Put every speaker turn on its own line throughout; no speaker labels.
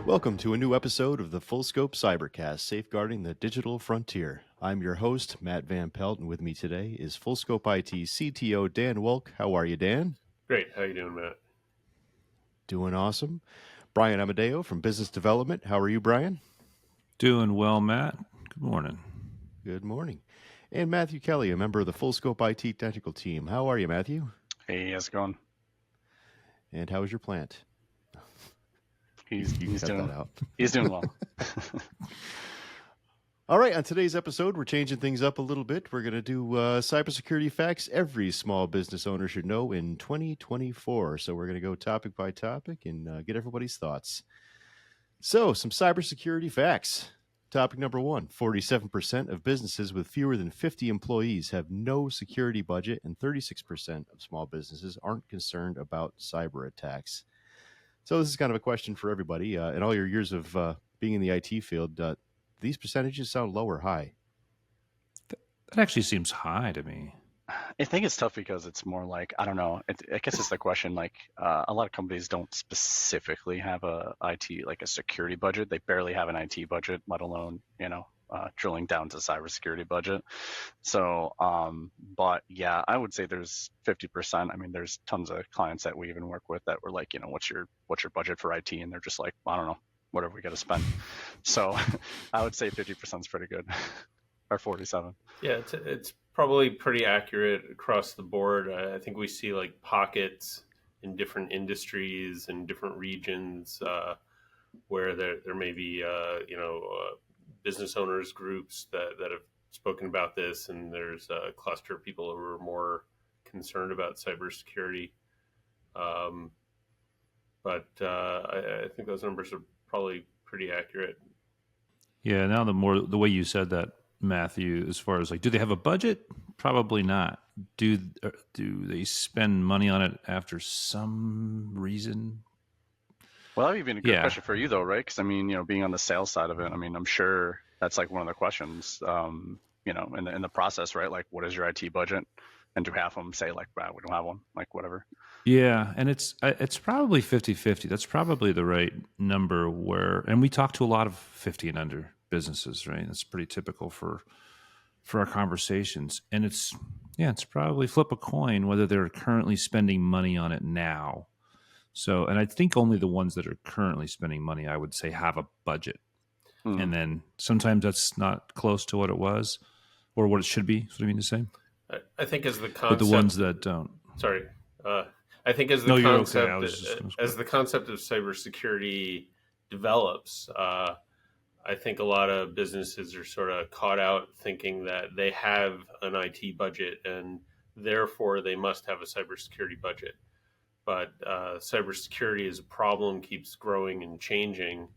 Welcome to a new episode of the FullScope Cybercast, Safeguarding the Digital Frontier. I'm your host, Matt Van Pelt, and with me today is FullScope IT CTO Dan Welk. How are you, Dan?
Great. How you doing, Matt?
Doing awesome. Brian Amadeo from Business Development. How are you, Brian?
Doing well, Matt. Good morning.
Good morning. And Matthew Kelly, a member of the FullScope IT technical team. How are you, Matthew?
Hey, how's it going?
And how is your plant?
He's doing well.
All right, on today's episode, we're changing things up a little bit. We're going to do cybersecurity facts every small business owner should know in 2024. So we're going to go topic by topic and get everybody's thoughts. So some cybersecurity facts. Topic number 1, 47% of businesses with fewer than 50 employees have no security budget, and 36% of small businesses aren't concerned about cyber attacks. So this is kind of a question for everybody. In all your years of being in the IT field, these percentages sound low or high?
That actually seems high to me.
I think it's tough because it's more like, I don't know. I guess it's the question, like a lot of companies don't specifically have a IT, like a security budget. They barely have an IT budget, let alone, drilling down to cybersecurity budget. So, but yeah, I would say there's 50%. I mean, there's tons of clients that we even work with that were like, what's your budget for IT? And they're just like, I don't know, whatever we got to spend. So I would say 50% is pretty good, or 47.
Yeah, it's probably pretty accurate across the board. I think we see like pockets in different industries and different regions where there may be, business owners groups that have spoken about this, and there's a cluster of people who are more concerned about cybersecurity. But I think those numbers are probably pretty accurate.
Yeah, now the way you said that, Matthew, as far as like, do they have a budget? Probably not. Do they spend money on it after some reason?
Well, that would be a good question for you, though, right? Because, I mean, being on the sales side of it, I mean, I'm sure that's like one of the questions, in the process, right? Like, what is your IT budget? And do half of them say, like, wow, we don't have one, like, whatever.
Yeah, and it's probably 50-50. That's probably the right number and we talk to a lot of 50 and under businesses, right? That's pretty typical for our conversations. And it's probably flip a coin whether they're currently spending money on it now. So, and I think only the ones that are currently spending money, I would say, have a budget. And then sometimes that's not close to what it was or what it should be. That's what I mean to say.
I think as the concept,
but the ones that don't.
Sorry, I think as the concept of cybersecurity develops, I think a lot of businesses are sort of caught out thinking that they have an IT budget and therefore they must have a cybersecurity budget. But cybersecurity as a problem keeps growing and changing.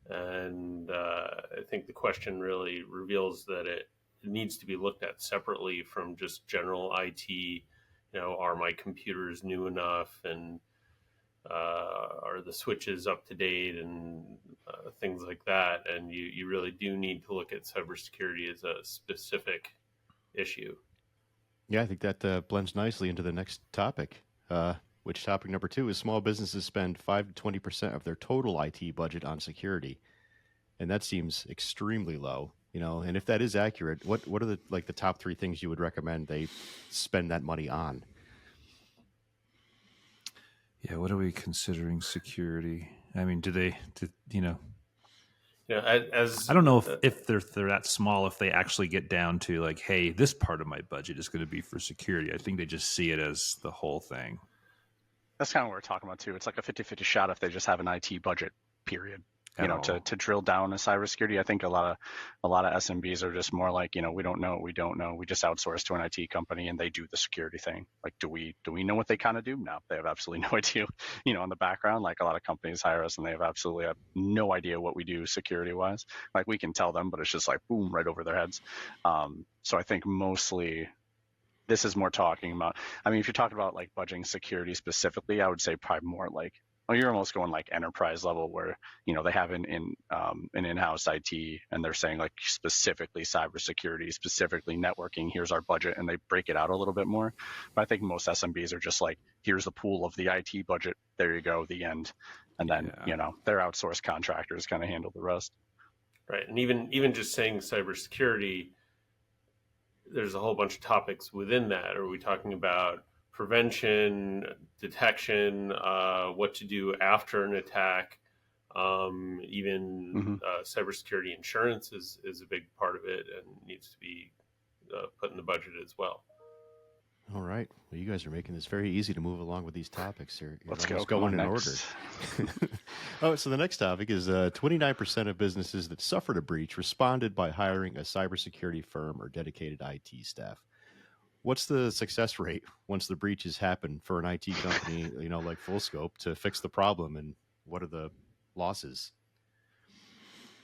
And I think the question really reveals that it needs to be looked at separately from just general IT. Are my computers new enough, and are the switches up to date, and things like that. And you really do need to look at cybersecurity as a specific issue.
Yeah, I think that blends nicely into the next topic, which topic number 2 is small businesses spend 5 to 20% of their total IT budget on security. And that seems extremely low, and if that is accurate, what are the top 3 things you would recommend they spend that money on?
Yeah, what are we considering security? I mean,
I
don't know if they're that small, if they actually get down to like, hey, this part of my budget is going to be for security. I think they just see it as the whole thing.
That's kind of what we're talking about too. It's like a 50-50 shot if they just have an IT budget, period. To drill down in cybersecurity. I think a lot of SMBs are just more like, we don't know. We just outsource to an IT company and they do the security thing. Like, do we know what they kind of do? No, they have absolutely no idea, in the background. Like, a lot of companies hire us and they have absolutely no idea what we do security wise. Like, we can tell them, but it's just like, boom, right over their heads. So I think mostly this is more talking about, I mean, if you're talking about like budgeting security specifically, I would say probably more like you're almost going like enterprise level where, they have an in-house IT and they're saying like specifically cybersecurity, specifically networking, here's our budget, and they break it out a little bit more. But I think most SMBs are just like, here's the pool of the IT budget. There you go, the end. And then, their outsourced contractors kind of handle the rest.
Right. And even just saying cybersecurity, there's a whole bunch of topics within that. Are we talking about prevention, detection, what to do after an attack? Cybersecurity insurance is a big part of it and needs to be put in the budget as well.
All right. Well, you guys are making this very easy to move along with these topics.
Let's go in order.
Oh, so the next topic is 29% of businesses that suffered a breach responded by hiring a cybersecurity firm or dedicated IT staff. What's the success rate once the breaches happen for an IT company, like FullScope, to fix the problem, and what are the losses?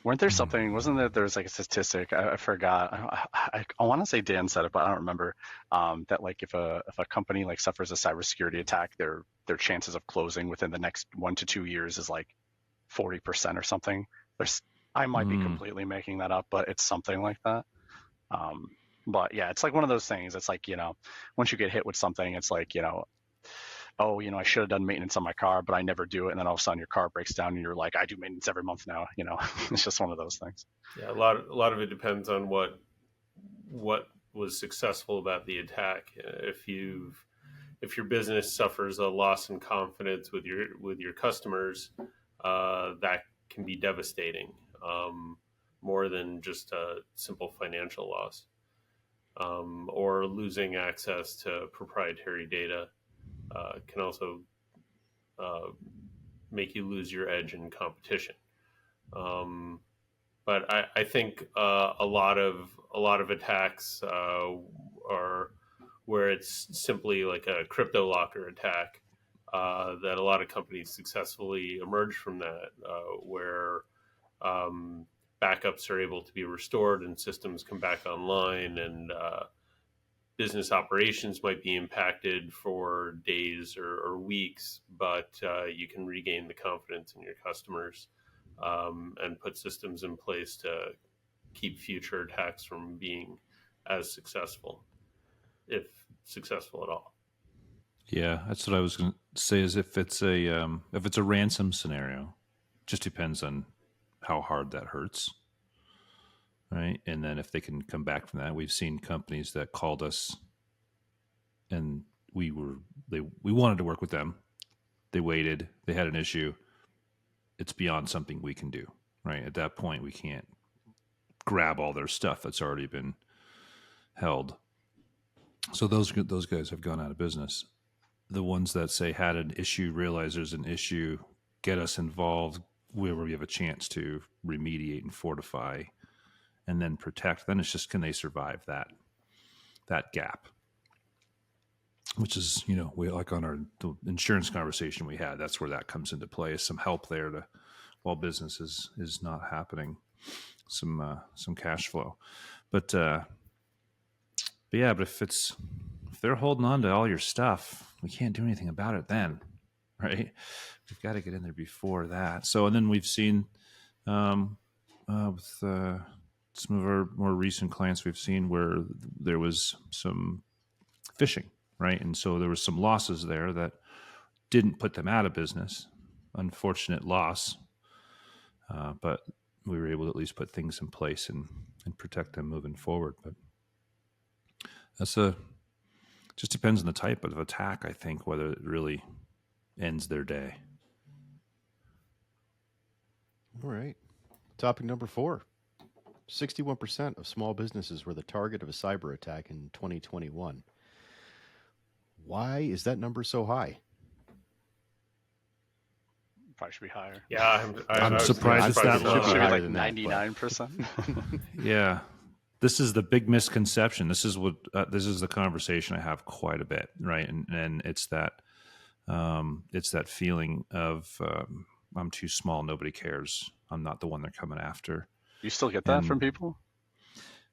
Wasn't there like a statistic? I forgot. I want to say Dan said it, but I don't remember. That like if a company like suffers a cybersecurity attack, their chances of closing within the next 1 to 2 years is like 40% or something. I might be completely making that up, but it's something like that. But yeah, it's like one of those things. It's like, once you get hit with something, it's like, I should have done maintenance on my car, but I never do it. And then all of a sudden your car breaks down and you're like, I do maintenance every month now. It's just one of those things.
Yeah. A lot of it depends on what was successful about the attack. If your business suffers a loss in confidence with your customers, that can be devastating, more than just a simple financial loss, or losing access to proprietary data. Can also make you lose your edge in competition. But I think a lot of attacks are where it's simply like a crypto locker attack, that a lot of companies successfully emerge from that, where backups are able to be restored and systems come back online, and business operations might be impacted for days or weeks, but you can regain the confidence in your customers, and put systems in place to keep future attacks from being as successful, if successful at all.
Yeah, that's what I was going to say. Is if it's a ransom scenario, just depends on how hard that hurts. Right. And then if they can come back from that, we've seen companies that called us and we wanted to work with them. They waited, they had an issue. It's beyond something we can do, right? At that point, we can't grab all their stuff that's already been held. So those guys have gone out of business. The ones that say had an issue, realize there's an issue, get us involved where we have a chance to remediate and fortify and then protect, then it's just, can they survive that gap? Which is, we like on the insurance conversation we had, that's where that comes into play, is some help there while business is not happening, some cash flow. But if they're holding on to all your stuff, we can't do anything about it then, right? We've got to get in there before that. So, and then we've seen with some of our more recent clients, we've seen where there was some phishing, right? And so there was some losses there that didn't put them out of business. Unfortunate loss, but we were able to at least put things in place and protect them moving forward. But just depends on the type of attack, I think, whether it really ends their day.
All right. Topic number 4. 61% of small businesses were the target of a cyber attack in 2021. Why is that number so high?
Probably should be higher.
Yeah,
I'm surprised it's that low.
Should be like 99%.
Yeah. This is the big misconception. This is the conversation I have quite a bit, right? And it's that feeling of I'm too small, nobody cares. I'm not the one they're coming after.
You still get that from people?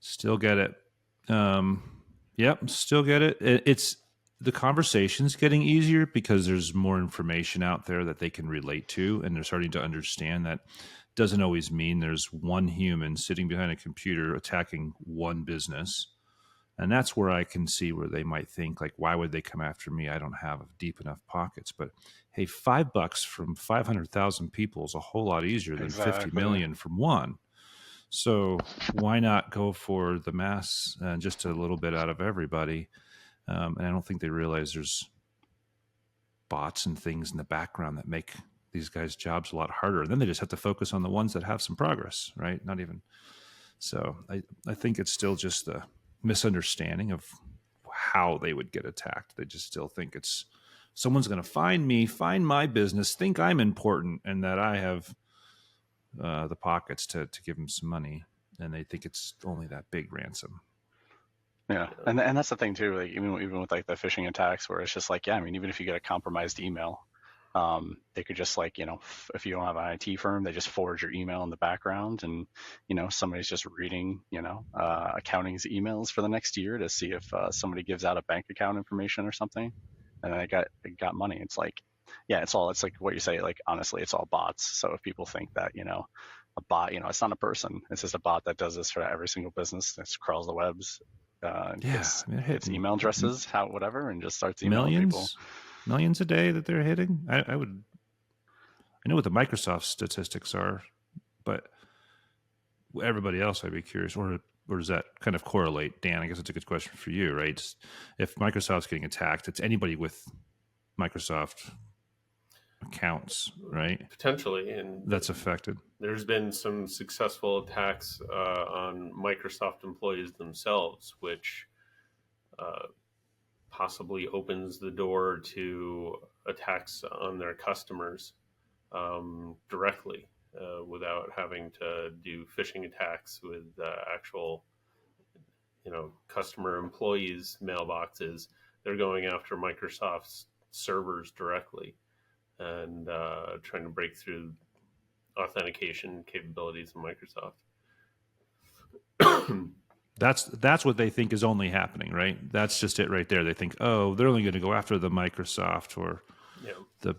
Still get it. Yep, still get it. the conversation's getting easier because there's more information out there that they can relate to, and they're starting to understand that doesn't always mean there's one human sitting behind a computer attacking one business. And that's where I can see where they might think, like, why would they come after me? I don't have deep enough pockets. But hey, $5 from 500,000 people is a whole lot easier than 50 million from one. So why not go for the mass and just a little bit out of everybody? And I don't think they realize there's bots and things in the background that make these guys' jobs a lot harder. And then they just have to focus on the ones that have some progress, right? Not even. So I think it's still just a misunderstanding of how they would get attacked. They just still think it's someone's going to find me, find my business, think I'm important, and that I have the pockets to give them some money. And they think it's only that big ransom.
Yeah, and that's the thing too. Like even with like the phishing attacks, where it's just like, yeah, I mean, even if you get a compromised email, they could just like, if you don't have an IT firm, they just forward your email in the background, and somebody's just reading accounting's emails for the next year to see if somebody gives out a bank account information or something, and they got money. It's like, yeah, it's like what you say. Like honestly, it's all bots. So if people think that a bot, it's not a person, it's just a bot that does this for every single businknow that crawls the webs. Gets email addresses, whatever, and just starts emailing
millions a day that they're hitting. I know what the Microsoft statistics are, but everybody else, I'd be curious, or does that kind of correlate? Dan, I guess it's a good question for you, right? If Microsoft's getting attacked, it's anybody with Microsoft accounts, right?
Potentially, and
that's affected.
There's been some successful attacks on Microsoft employees themselves, which possibly opens the door to attacks on their customers directly without having to do phishing attacks with actual, customer employees' mailboxes. They're going after Microsoft's servers directly and trying to break through authentication capabilities of Microsoft.
That's what they think is only happening, right? That's just it right there. They think, oh, they're only going to go after the Microsoft or the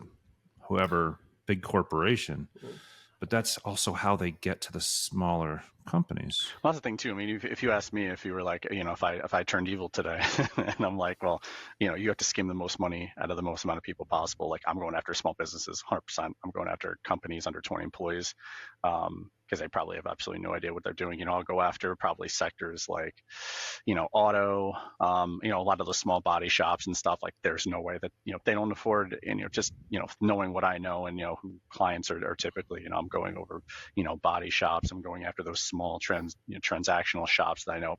whoever big corporation. Mm-hmm. But that's also how they get to the smaller companies.
Well, that's the thing too. I mean, if you asked me, if you were like, if I turned evil today, and I'm like, well, you have to skim the most money out of the most amount of people possible. Like, I'm going after small businesses, 100%. I'm going after companies under 20 employees, because they probably have absolutely no idea what they're doing. I'll go after probably sectors like, auto, a lot of the small body shops and stuff. Like, there's no way that they don't afford, and just knowing what I know and who clients are typically, I'm going over body shops. I'm going after those small transactional shops that I know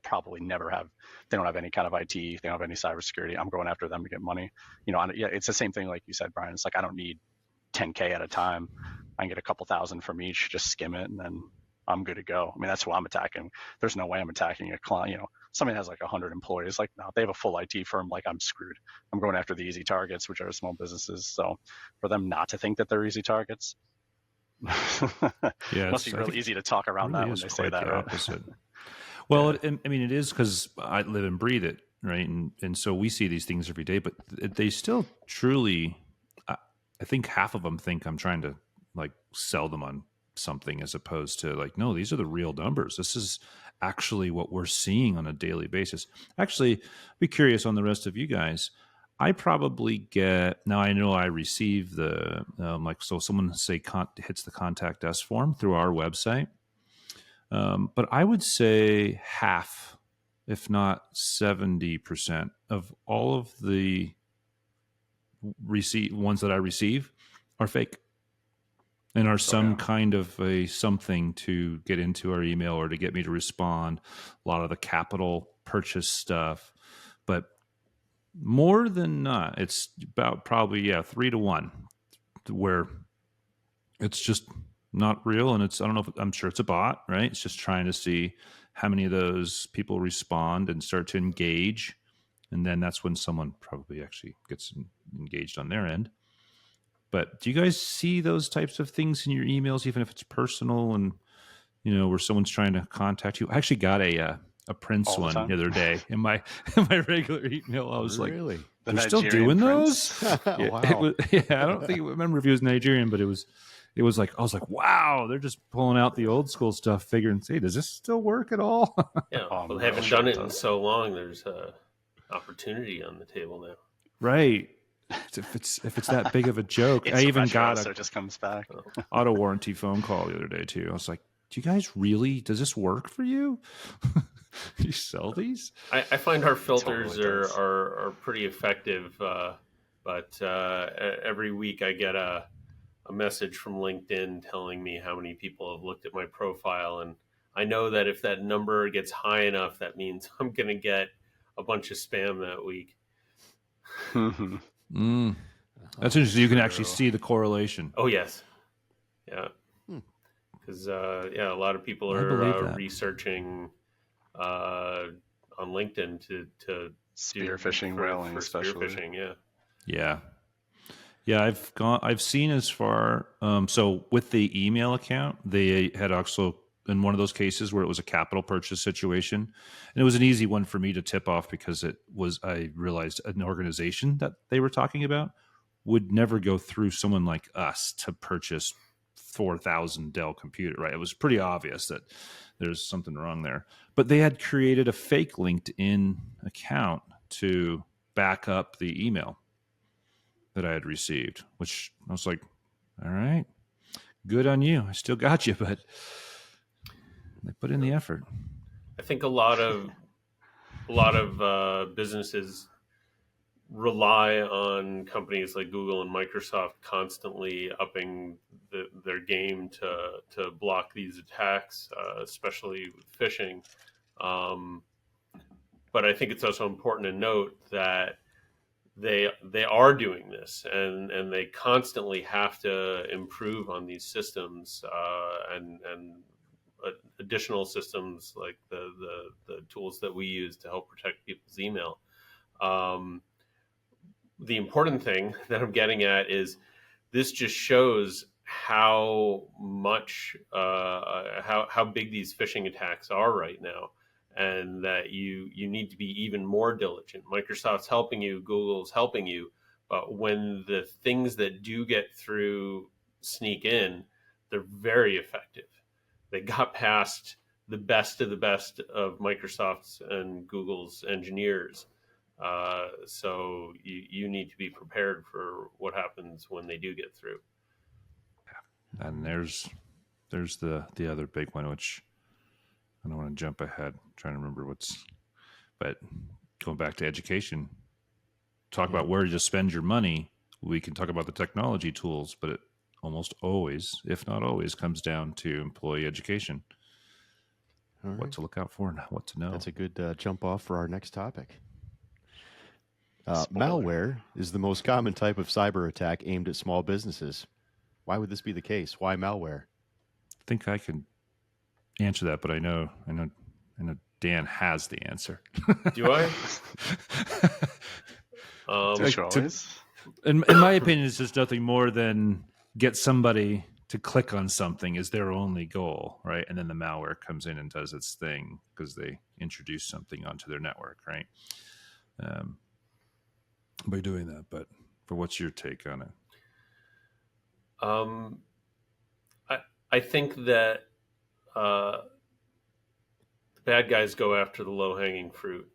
probably never have. They don't have any kind of IT. They don't have any cybersecurity. I'm going after them to get money. It's the same thing like you said, Brian. It's like I don't need 10K at a time. I can get a couple thousand from each, just skim it, and then I'm good to go. I mean, that's who I'm attacking. There's no way I'm attacking a client. Somebody has like 100 employees. Like, no, they have a full IT firm. Like, I'm screwed. I'm going after the easy targets, which are small businesses. So for them not to think that they're easy targets,
yeah,
must be really easy to talk around that when they say that. Right?
Well, yeah. I mean, it is because I live and breathe it, right? And so we see these things every day, but they still truly, I think half of them think I'm trying to like sell them on something as opposed to like, no, these are the real numbers. This is actually what we're seeing on a daily basis. Actually, I'd be curious on the rest of you guys. I probably get, now I know I receive the, so someone say hits the contact us form through our website. But I would say half, if not 70% of all of the ones that I receive are fake and are some kind of a something to get into our email or to get me to respond. A lot of the capital purchase stuff, but more than not, it's about probably 3-1, where it's just not real, and it's, I don't know if, I'm sure it's a bot, right? It's just trying to see how many of those people respond and start to engage, and then that's when someone probably actually gets engaged on their end. But do you guys see those types of things in your emails, even if it's personal and where someone's trying to contact you? I actually got a Prince one the other day in my regular email. I was
really?
like, they're still doing those?
Wow.
I don't remember if he was Nigerian, but it was like, I was like, wow, they're just pulling out the old school stuff, figuring, hey, does this still work at all?
Yeah, well, they haven't done it in so long. There's a opportunity on the table now.
Right. If it's that big of a joke, I even got
so it just comes back.
auto warranty phone call the other day too. I was like, do you guys really, does this work for you? You sell these?
I find our filters are pretty effective, but every week I get a message from LinkedIn telling me how many people have looked at my profile, and I know that if that number gets high enough, that means I'm going to get a bunch of spam that week.
That's interesting. You can actually see the correlation.
Oh yes, yeah, because a lot of people are researching on LinkedIn to
spear phishing, whaling, especially.
Spear phishing,
yeah. I've seen as far. So with the email account, they had also in one of those cases where it was a capital purchase situation, and it was an easy one for me to tip off because I realized an organization that they were talking about would never go through someone like us to purchase 4,000 Dell computer, right? It was pretty obvious that there's something wrong there. But they had created a fake LinkedIn account to back up the email that I had received, which I was like, all right, good on you. I still got you, but they put in the effort.
I think a lot of businesses rely on companies like Google and Microsoft constantly upping their game to block these attacks, especially with phishing. But I think it's also important to note that they are doing this, and they constantly have to improve on these systems and additional systems like the tools that we use to help protect people's email. The important thing that I'm getting at is this just shows how much how big these phishing attacks are right now, and that you need to be even more diligent. Microsoft's helping you, Google's helping you, but when the things that do get through sneak in, they're very effective. They got past the best of Microsoft's and Google's engineers. So you need to be prepared for what happens when they do get through.
And there's the other big one, which I don't want to jump ahead. I'm trying to remember but going back to education, talk about where to spend your money. We can talk about the technology tools, but it almost always, if not always, comes down to employee education. Right. What to look out for and what to know.
That's a good jump off for our next topic. Malware is the most common type of cyber attack aimed at small businesses. Why would this be the case? Why malware?
I think I can answer that, but I know Dan has the answer.
Do I?
In my opinion, it's just nothing more than get somebody to click on something is their only goal, right? And then the malware comes in and does its thing because they introduce something onto their network, right? By doing that. But for what's your take on it?
I think that the bad guys go after the low-hanging fruit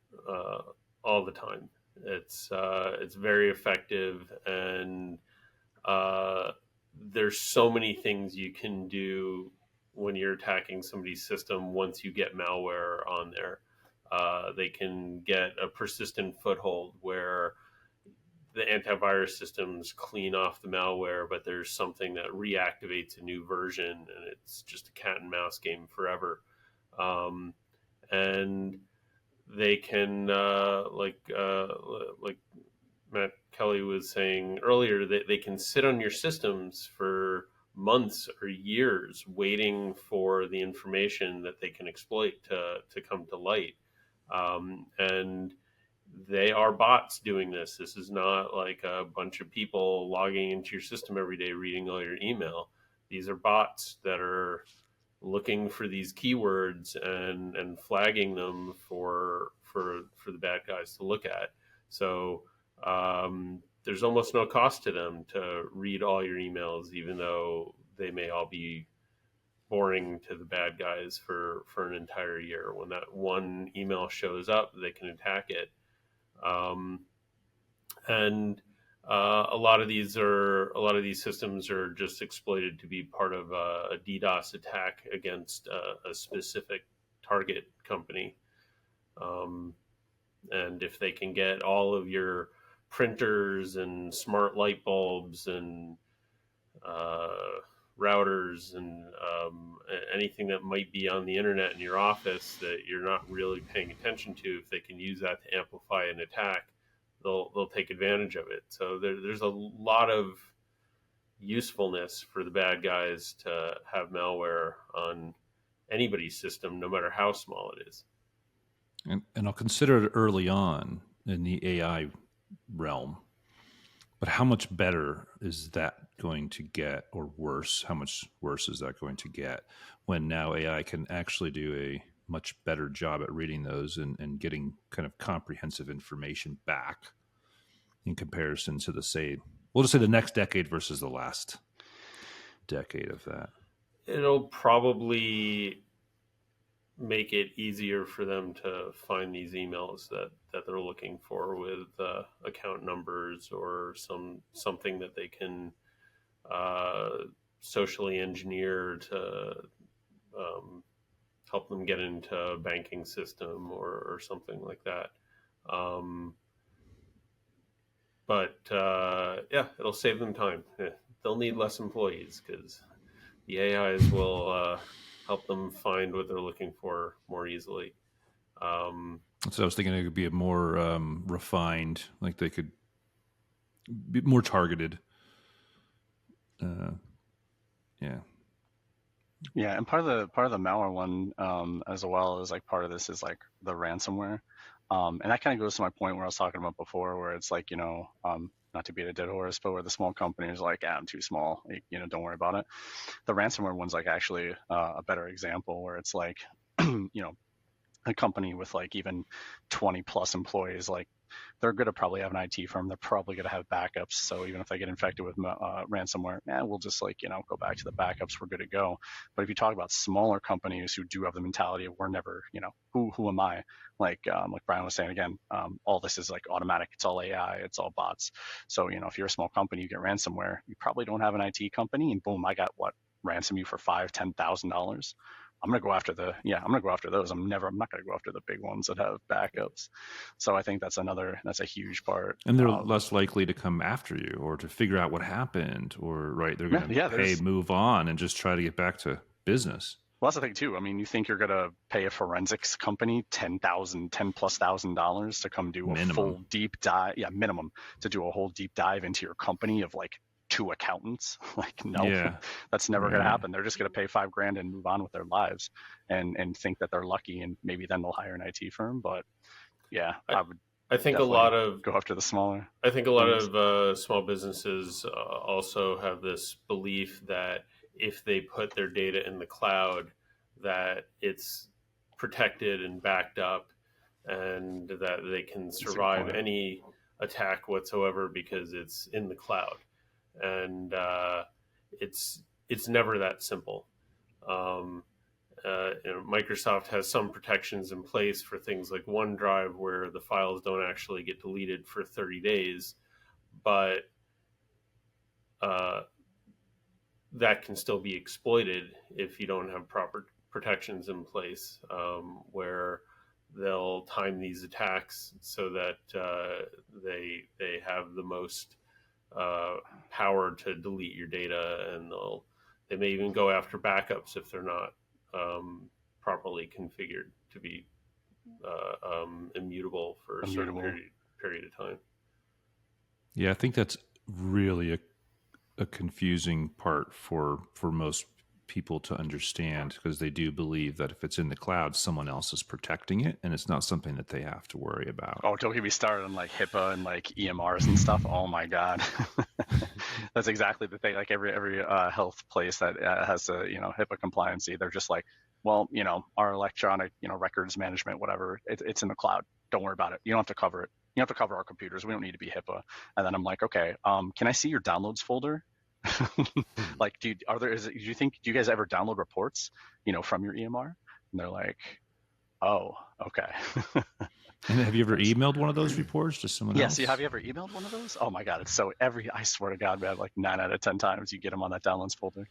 all the time. It's very effective, and there's so many things you can do when you're attacking somebody's system once you get malware on there. They can get a persistent foothold where the antivirus systems clean off the malware, but there's something that reactivates a new version, and it's just a cat and mouse game forever. And they can, like Matt Kelly was saying earlier, that they can sit on your systems for months or years waiting for the information that they can exploit to come to light. And they are bots doing this. This is not like a bunch of people logging into your system every day reading all your email. These are bots that are looking for these keywords and flagging them for the bad guys to look at. So there's almost no cost to them to read all your emails, even though they may all be boring to the bad guys for an entire year. When that one email shows up, they can attack it. And a lot of these systems are just exploited to be part of a DDoS attack against a specific target company. And if they can get all of your printers and smart light bulbs and routers and anything that might be on the internet in your office that you're not really paying attention to, if they can use that to amplify an attack, they'll take advantage of it. So there's a lot of usefulness for the bad guys to have malware on anybody's system, no matter how small it is.
And I'll consider it early on in the AI realm, but how much better is that going to get, or worse? How much worse is that going to get when now AI can actually do a much better job at reading those and getting kind of comprehensive information back in comparison to we'll just say the next decade versus the last decade of that?
It'll probably make it easier for them to find these emails that they're looking for with account numbers or something that they can socially engineer to help them get into a banking system or something like that. But it'll save them time. They'll need less employees because the AIs will help them find what they're looking for more easily.
So I was thinking it could be a more refined, like they could be more targeted.
Yeah, and part of the malware one as well is like part of this is like the ransomware, and that kind of goes to my point where I was talking about before, where it's like not to beat a dead horse, but where the small company is like, I'm too small, don't worry about it. The ransomware one's like actually a better example where it's like a company with like even 20 plus employees, like they're going to probably have an IT firm. They're probably going to have backups. So even if they get infected with ransomware, we'll just go back to the backups. We're good to go. But if you talk about smaller companies who do have the mentality of we're never, who am I? Like Brian was saying again, all this is like automatic. It's all AI. It's all bots. So if you're a small company, you get ransomware. You probably don't have an IT company, and boom, I got ransom you for $5,000-$10,000. I'm gonna go after those. I'm not gonna go after the big ones that have backups. So I think that's a huge part.
And they're less likely to come after you or to figure out what happened, or they're going to move on and just try to get back to business.
Well, that's the thing too. I mean, you think you're gonna pay a forensics company $10,000+ to come do a full deep dive? Yeah, minimum, to do a whole deep dive into your company of like 2 accountants. Like, no, that's never going to happen. They're just going to pay $5,000 and move on with their lives and think that they're lucky, and maybe then they'll hire an IT firm. But I think a lot of go after the smaller.
I think a lot of small businesses also have this belief that if they put their data in the cloud, that it's protected and backed up, and that they can survive any attack whatsoever because it's in the cloud. And it's never that simple. Microsoft has some protections in place for things like OneDrive, where the files don't actually get deleted for 30 days, but that can still be exploited if you don't have proper protections in place, where they'll time these attacks so that they have the most power to delete your data, and they may even go after backups if they're not properly configured to be immutable for a certain period of time.
Yeah, I think that's really a confusing part for most people to understand, because they do believe that if it's in the cloud, someone else is protecting it, and it's not something that they have to worry about.
Oh, don't get me started on like HIPAA and like EMRs and stuff. Oh my God, that's exactly the thing. Like every health place that has a HIPAA compliancy, they're just like, well, our electronic records management, whatever, it's in the cloud. Don't worry about it. You don't have to cover it. You don't have to cover our computers. We don't need to be HIPAA. And then I'm like, okay, can I see your downloads folder? Like, do you guys ever download reports, from your EMR? And they're like, oh, okay.
And have you ever emailed one of those reports to someone else?
Yes. Have you ever emailed one of those? Oh my God, it's so I swear to God, man, like 9 out of 10 times you get them on that downloads folder.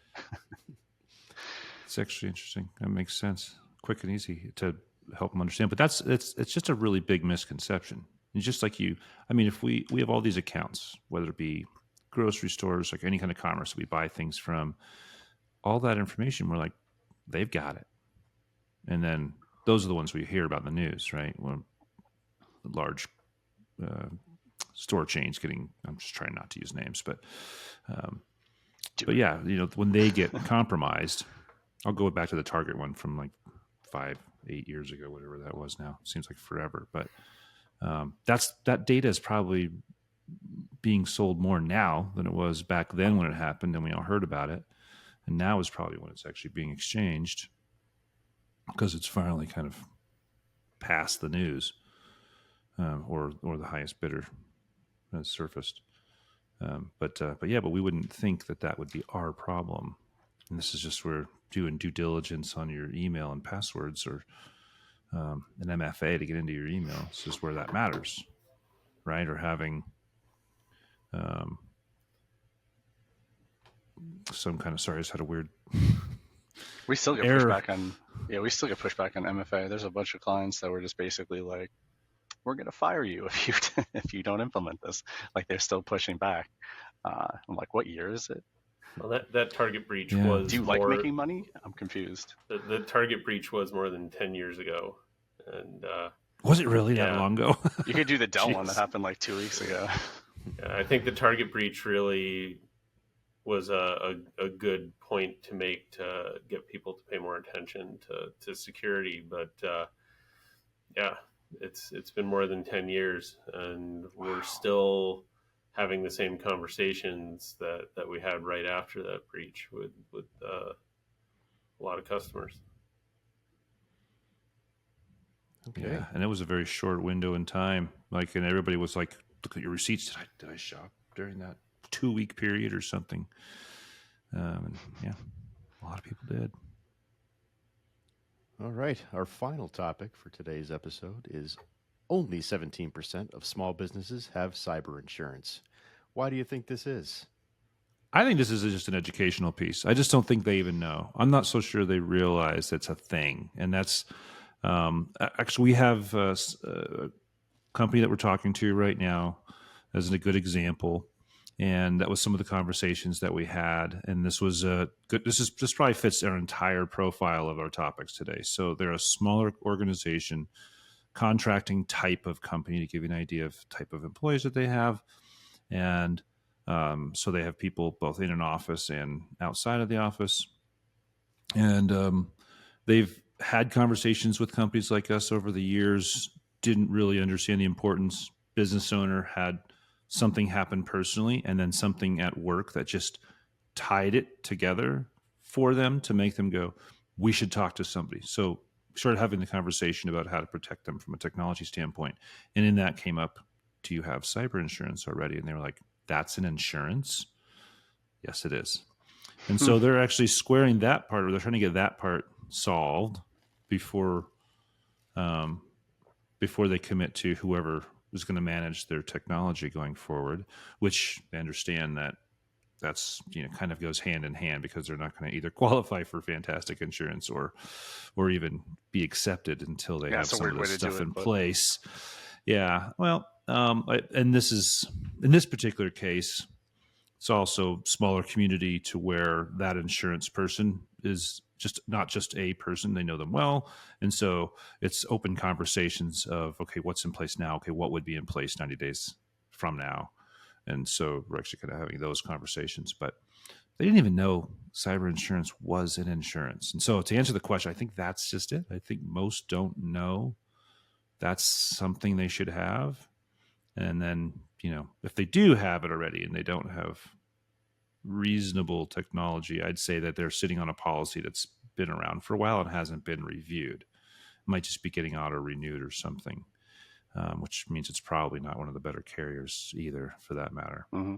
It's actually interesting. That makes sense. Quick and easy to help them understand. But it's just a really big misconception. It's just like if we have all these accounts, whether it be grocery stores, like any kind of commerce we buy things from, all that information, we're like, they've got it. And then those are the ones we hear about in the news, right? When large store chains I'm just trying not to use names, but yeah, when they get compromised, I'll go back to the Target one from like 5-8 years ago, whatever that was now. Seems like forever, but that data is probably being sold more now than it was back then when it happened and we all heard about it. And now is probably when it's actually being exchanged, because it's finally kind of past the news, or the highest bidder has surfaced. But we wouldn't think that would be our problem. And this is just where doing due diligence on your email and passwords, or an MFA to get into your email. This is where that matters, right? Or having some kind of, sorry, I just had a weird
we still get pushback on MFA. There's a bunch of clients that were just basically like, we're going to fire you if you don't implement this. Like, they're still pushing back. I'm like, what year is it?
Well, that Target breach was.
Do you like making money? I'm confused.
The Target breach was more than 10 years ago, and
was it really that long ago?
You could do the Dell one that happened like 2 weeks ago.
I think the Target breach really was a good point to make to get people to pay more attention to security. But it's been more than 10 years, and we're still having the same conversations that we had right after that breach with a lot of customers.
Okay. Yeah, and it was a very short window in time. Like, and everybody was like, "Look at your receipts. Did I shop during that 2-week period or something?" And yeah, a lot of people did.
All right. Our final topic for today's episode is only 17% of small businesses have cyber insurance. Why do you think this is?
I think this is just an educational piece. I just don't think they even know. I'm not so sure they realize it's a thing. And that's actually, we have a company that we're talking to right now as a good example. And that was some of the conversations that we had. And this was good. This probably fits our entire profile of our topics today. So they're a smaller organization, contracting type of company, to give you an idea of type of employees that they have. And so they have people both in an office and outside of the office. And they've had conversations with companies like us over the years, didn't really understand the importance. Business owner had something happen personally, and then something at work that just tied it together for them to make them go, we should talk to somebody. So started having the conversation about how to protect them from a technology standpoint. And in that came up, do you have cyber insurance already? And they were like, that's an insurance? Yes, it is. And so they're actually squaring that part, or they're trying to get that part solved before they commit to whoever is going to manage their technology going forward, which they understand that's kind of goes hand in hand, because they're not going to either qualify for fantastic insurance or even be accepted until they have some of this stuff in place. Yeah. Well, and this is, in this particular case, it's also smaller community to where that insurance person is just not just a person, they know them well. And so it's open conversations of, okay, what's in place now? Okay, what would be in place 90 days from now? And so we're actually kind of having those conversations. But They didn't even know cyber insurance was an insurance. And so to answer the question, I think that's just it. I think most don't know that's something they should have. And then, if they do have it already and they don't have reasonable technology, I'd say that they're sitting on a policy that's been around for a while and hasn't been reviewed. It might just be getting auto renewed or something, which means it's probably not one of the better carriers either, for that matter.
Mm-hmm.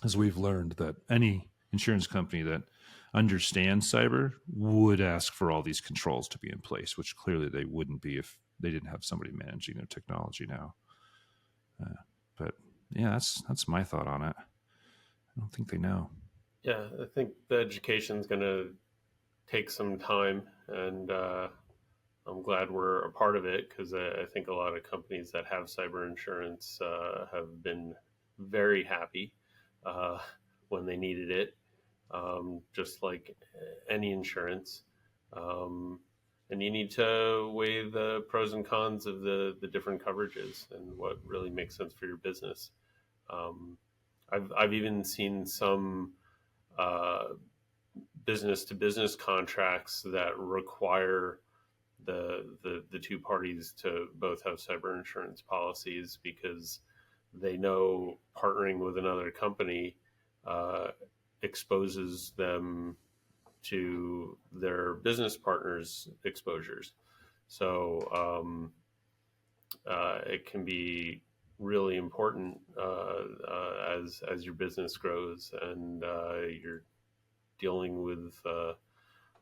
As we've learned that any insurance company that understands cyber would ask for all these controls to be in place, which clearly they wouldn't be if they didn't have somebody managing their technology now. But yeah, that's my thought on it. I don't think they know.
Yeah, I think the education is going to take some time, and I'm glad we're a part of it, because I think a lot of companies that have cyber insurance have been very happy when they needed it, just like any insurance. And you need to weigh the pros and cons of the different coverages and what really makes sense for your business. I've even seen some business to business contracts that require the two parties to both have cyber insurance policies, because they know partnering with another company exposes them to their business partners' exposures. So it can be really important as your business grows and you're dealing with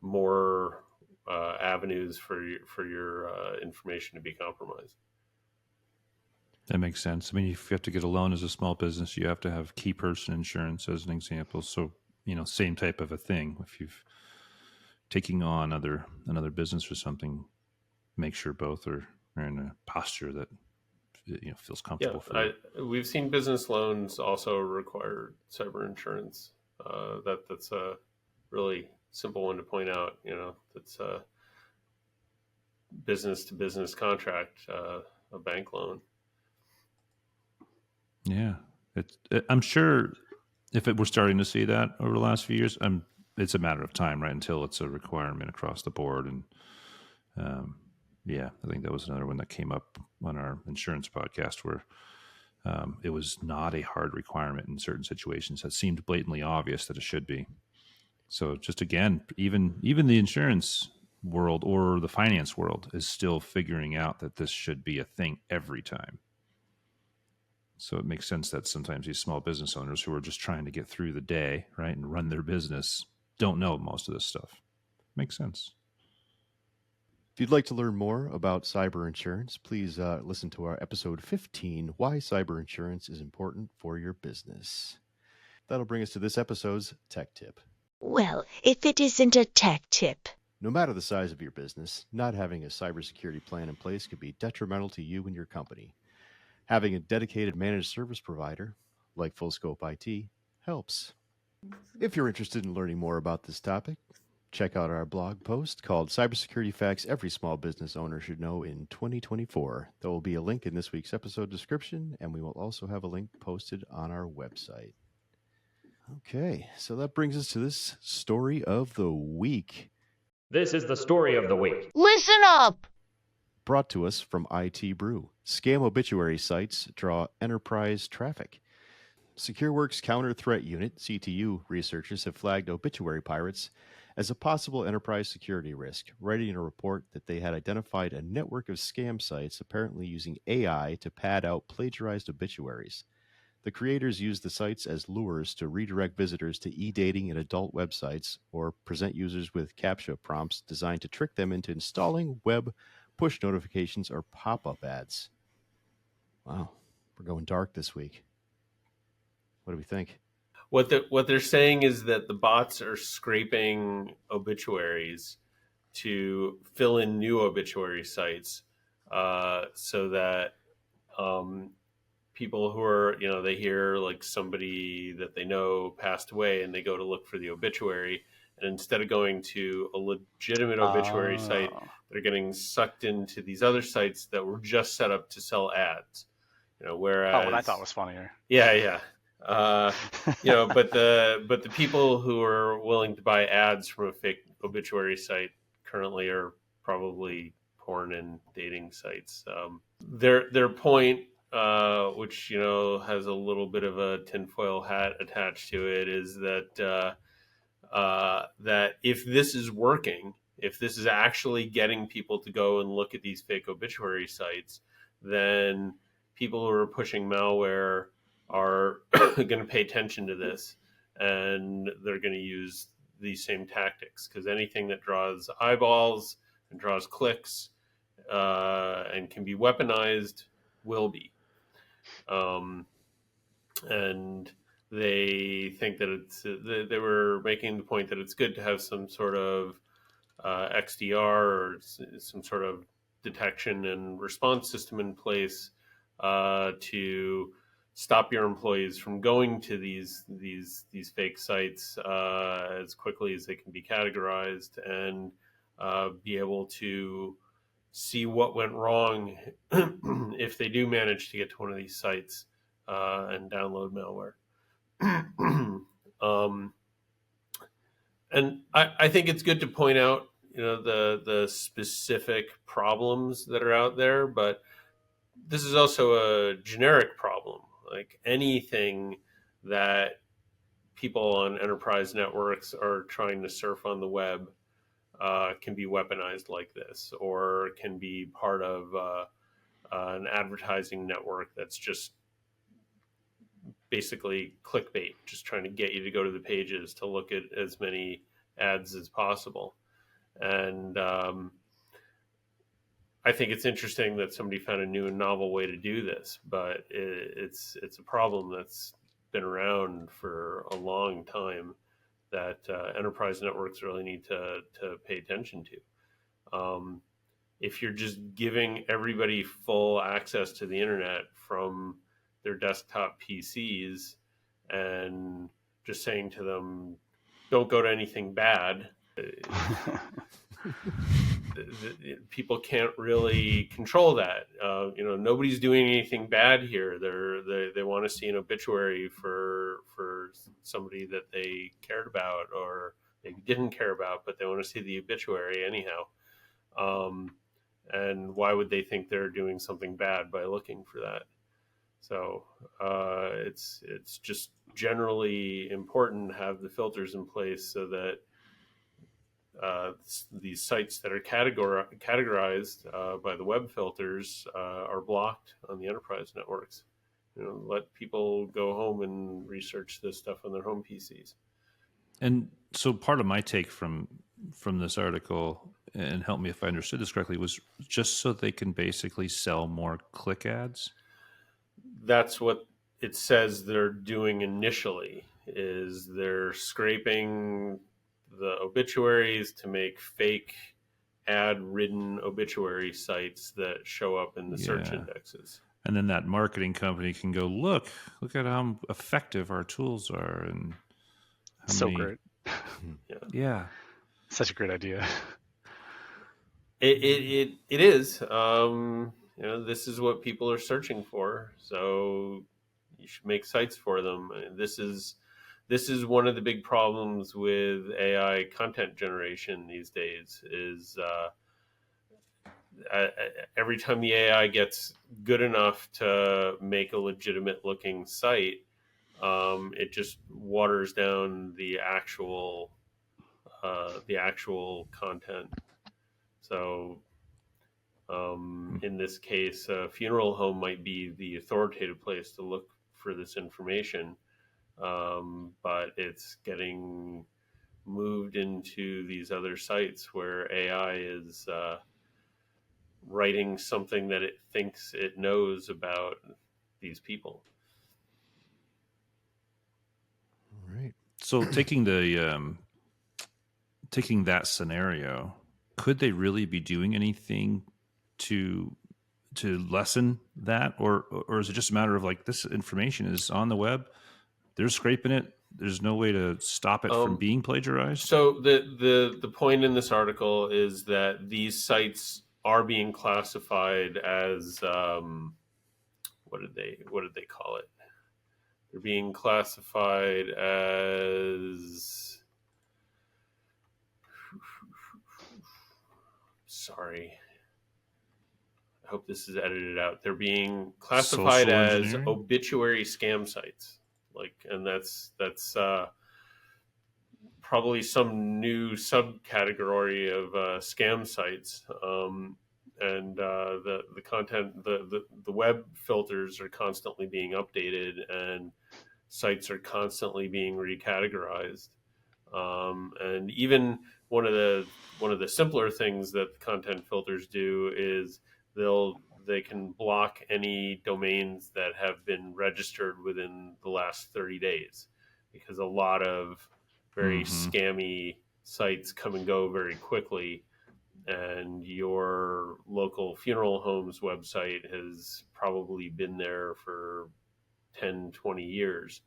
more avenues for your information to be compromised.
That makes sense. I mean, if you have to get a loan as a small business, you have to have key person insurance as an example. So, same type of a thing. If you've taking on another business or something, make sure both are in a posture that feels comfortable for you.
We've seen business loans also require cyber insurance. That's a really simple one to point out. That's a business to business contract, a bank loan.
Yeah, I'm sure if we're starting to see that over the last few years, it's a matter of time, right, until it's a requirement across the board. And I think that was another one that came up on our insurance podcast where it was not a hard requirement in certain situations that seemed blatantly obvious that it should be. So just again, even the insurance world or the finance world is still figuring out that this should be a thing every time. So it makes sense that sometimes these small business owners who are just trying to get through the day, right, and run their business don't know most of this stuff. Makes sense.
If you'd like to learn more about cyber insurance, please listen to our episode 15, Why Cyber Insurance is Important for Your Business. That'll bring us to this episode's tech tip.
Well, if it isn't a tech tip.
No matter the size of your business, not having a cybersecurity plan in place could be detrimental to you and your company. Having a dedicated managed service provider, like FullScope IT, helps. If you're interested in learning more about this topic, check out our blog post called Cybersecurity Facts Every Small Business Owner Should Know in 2024. There will be a link in this week's episode description, and we will also have a link posted on our website. Okay, so that brings us to this story of the week.
This is the story of the week.
Listen up!
Brought to us from IT Brew. Scam obituary sites draw enterprise traffic. SecureWorks Counter Threat Unit, CTU, researchers have flagged obituary pirates as a possible enterprise security risk, writing in a report that they had identified a network of scam sites apparently using AI to pad out plagiarized obituaries. The creators used the sites as lures to redirect visitors to e-dating and adult websites or present users with CAPTCHA prompts designed to trick them into installing web push notifications or pop-up ads. Wow, we're going dark this week. What do we think?
What they're saying is that the bots are scraping obituaries to fill in new obituary sites, so that people who are, they hear like somebody that they know passed away and they go to look for the obituary, and instead of going to a legitimate obituary site, they're getting sucked into these other sites that were just set up to sell ads. Whereas
what I thought was funnier.
Yeah. But the people who are willing to buy ads from a fake obituary site currently are probably porn and dating sites. Their point, which has a little bit of a tinfoil hat attached to it, is that that if this is working, if this is actually getting people to go and look at these fake obituary sites, then people who are pushing malware are going to pay attention to this, and they're going to use these same tactics, because anything that draws eyeballs and draws clicks and can be weaponized will be. And they think that they were making the point that it's good to have some sort of XDR or some sort of detection and response system in place to stop your employees from going to these fake sites as quickly as they can be categorized, and be able to see what went wrong if they do manage to get to one of these sites and download malware. And I think it's good to point out, the specific problems that are out there, but this is also a generic problem. Like anything that people on enterprise networks are trying to surf on the web can be weaponized like this, or can be part of an advertising network that's just basically clickbait, just trying to get you to go to the pages to look at as many ads as possible. And I think it's interesting that somebody found a new and novel way to do this, but it's a problem that's been around for a long time that enterprise networks really need to pay attention to. If you're just giving everybody full access to the internet from their desktop PCs and just saying to them, don't go to anything bad, people can't really control that. Nobody's doing anything bad here. They want to see an obituary for somebody that they cared about or they didn't care about, but they want to see the obituary anyhow. And why would they think they're doing something bad by looking for that? So it's just generally important to have the filters in place so that these sites that are categorized by the web filters are blocked on the enterprise networks. Let people go home and research this stuff on their home PCs.
And so part of my take from this article, and help me if I understood this correctly, was just so they can basically sell more click ads.
That's what it says they're doing initially, is they're scraping the obituaries to make fake ad-ridden obituary sites that show up in the search indexes.
And then that marketing company can go, look at how effective our tools are, and how many...
great.
Yeah.
Such a great idea.
It is. This is what people are searching for, so you should make sites for them. This is one of the big problems with AI content generation these days. Is every time the AI gets good enough to make a legitimate looking site, it just waters down the actual content. So in this case, a funeral home might be the authoritative place to look for this information, but it's getting moved into these other sites where AI is writing something that it thinks it knows about these people.
All right.
So taking that scenario, could they really be doing anything to lessen that, or is it just a matter of like, this information is on the web, they're scraping it, there's no way to stop it from being plagiarized?
So the point in this article is that these sites are being classified as what did they call it? They're being classified as... Sorry. I hope this is edited out. They're being classified as obituary scam sites. And that's probably some new subcategory of scam sites. And the content, the web filters are constantly being updated, and sites are constantly being recategorized. And even one of the simpler things that the content filters do is they can block any domains that have been registered within the last 30 days, because a lot of very scammy sites come and go very quickly, and your local funeral home's website has probably been there for 10, 20 years,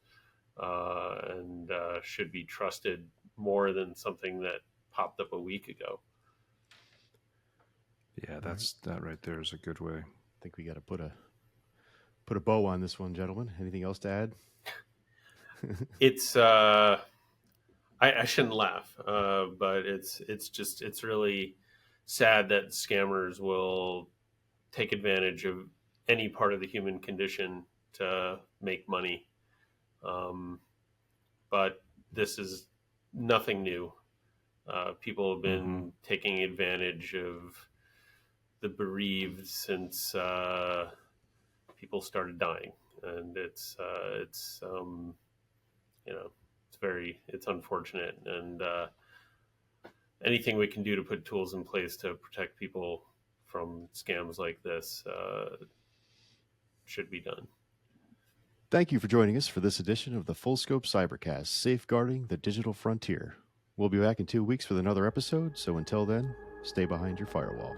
and should be trusted more than something that popped up a week ago.
Yeah, that right there is a good way.
I think we got to put a bow on this one, gentlemen. Anything else to add?
It's I shouldn't laugh, but it's really sad that scammers will take advantage of any part of the human condition to make money. But this is nothing new. People have been taking advantage of the bereaved since people started dying, and it's unfortunate, and anything we can do to put tools in place to protect people from scams like this should be done.
Thank you for joining us for this edition of the FullScope Cybercast, Safeguarding the Digital Frontier. We'll be back in 2 weeks with another episode, so until then, stay behind your firewall.